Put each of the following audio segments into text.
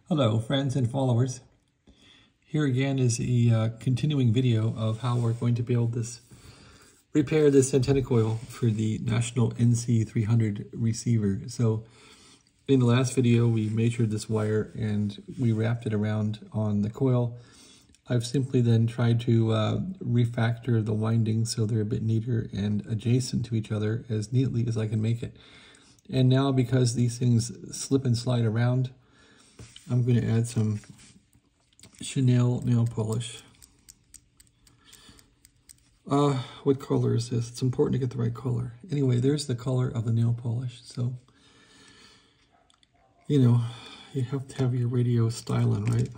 Hello friends and followers. Here again is a continuing video of how we're going to be able to repair this antenna coil for the National NC300 receiver. So in the last video we measured this wire and we wrapped it around on the coil. I've simply then tried to refactor the windings so they're a bit neater and adjacent to each other as neatly as I can make it. And now because these things slip and slide around, I'm going to add some Chanel nail polish. What color is this? It's important to get the right color. Anyway, there's the color of the nail polish. So, you know, you have to have your radio styling, right?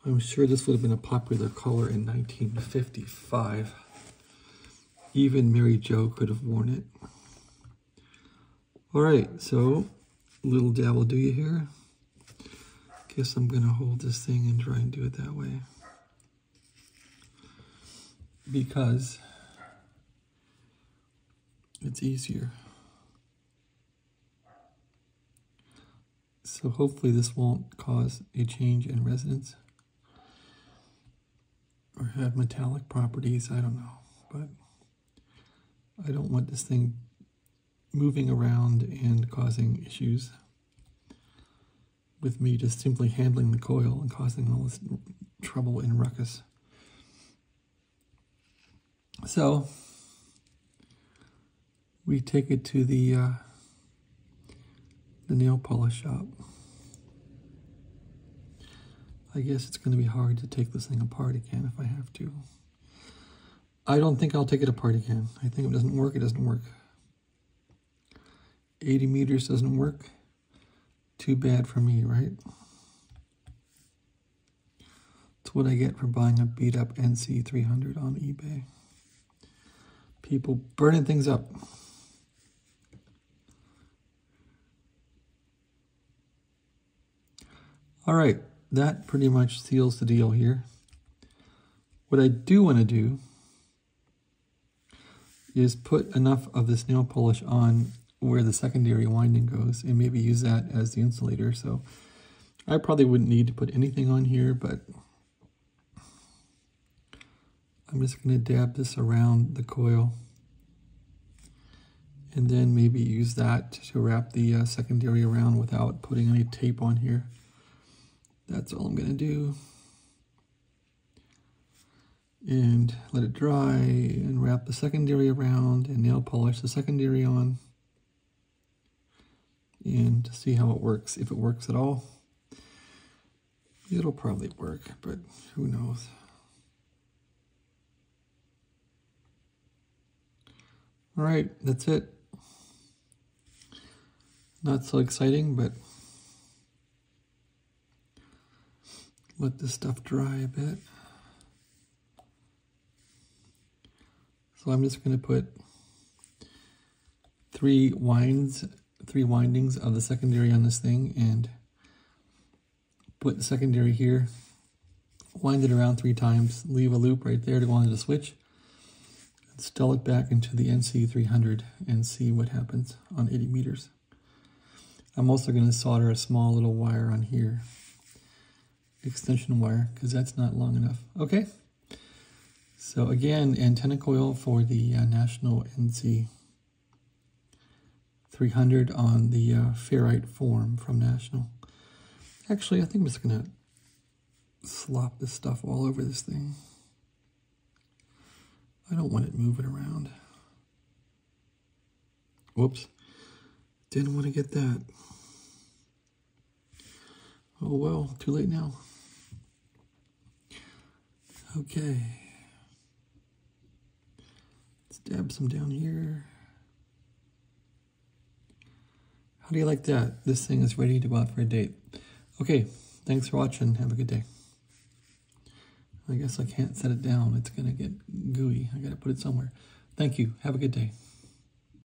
I'm sure this would have been a popular color in 1955. Even Mary Jo could have worn it. All right, so little dab will do you here. Guess I'm gonna hold this thing and try and do it that way, because it's easier. So hopefully this won't cause a change in resonance or have metallic properties, I don't know. But I don't want this thing moving around and causing issues with me just simply handling the coil and causing all this trouble and ruckus. So we take it to the nail polish shop. I guess it's going to be hard to take this thing apart again if I have to. I don't think I'll take it apart again. I think if it doesn't work, it doesn't work. 80 meters doesn't work. Too bad for me, right? It's what I get for buying a beat up NC300 on eBay. People burning things up. All right, that pretty much seals the deal here. What I do want to do is put enough of this nail polish on where the secondary winding goes and maybe use that as the insulator. So I probably wouldn't need to put anything on here, but I'm just going to dab this around the coil and then maybe use that to wrap the secondary around without putting any tape on here. That's all I'm going to do. And let it dry and wrap the secondary around and nail polish the secondary on. And to see how it works. If it works at all, it'll probably work, but who knows. All right, that's it. Not so exciting, but let this stuff dry a bit. So I'm just going to put three windings of the secondary on this thing and put the secondary here, wind it around 3 times, leave a loop right there to go onto the switch, and install it back into the NC300 and see what happens on 80 meters. I'm also going to solder a small little wire on here, extension wire, because that's not long enough. Okay, so again, antenna coil for the National NC300 on the ferrite form from National. Actually, I think I'm just going to slop this stuff all over this thing. I don't want it moving around. Whoops. Didn't want to get that. Oh well, too late now. Okay. Let's dab some down here. How do you like that? This thing is ready to go out for a date. Okay, thanks for watching. Have a good day. I guess I can't set it down. It's going to get gooey. I got to put it somewhere. Thank you. Have a good day.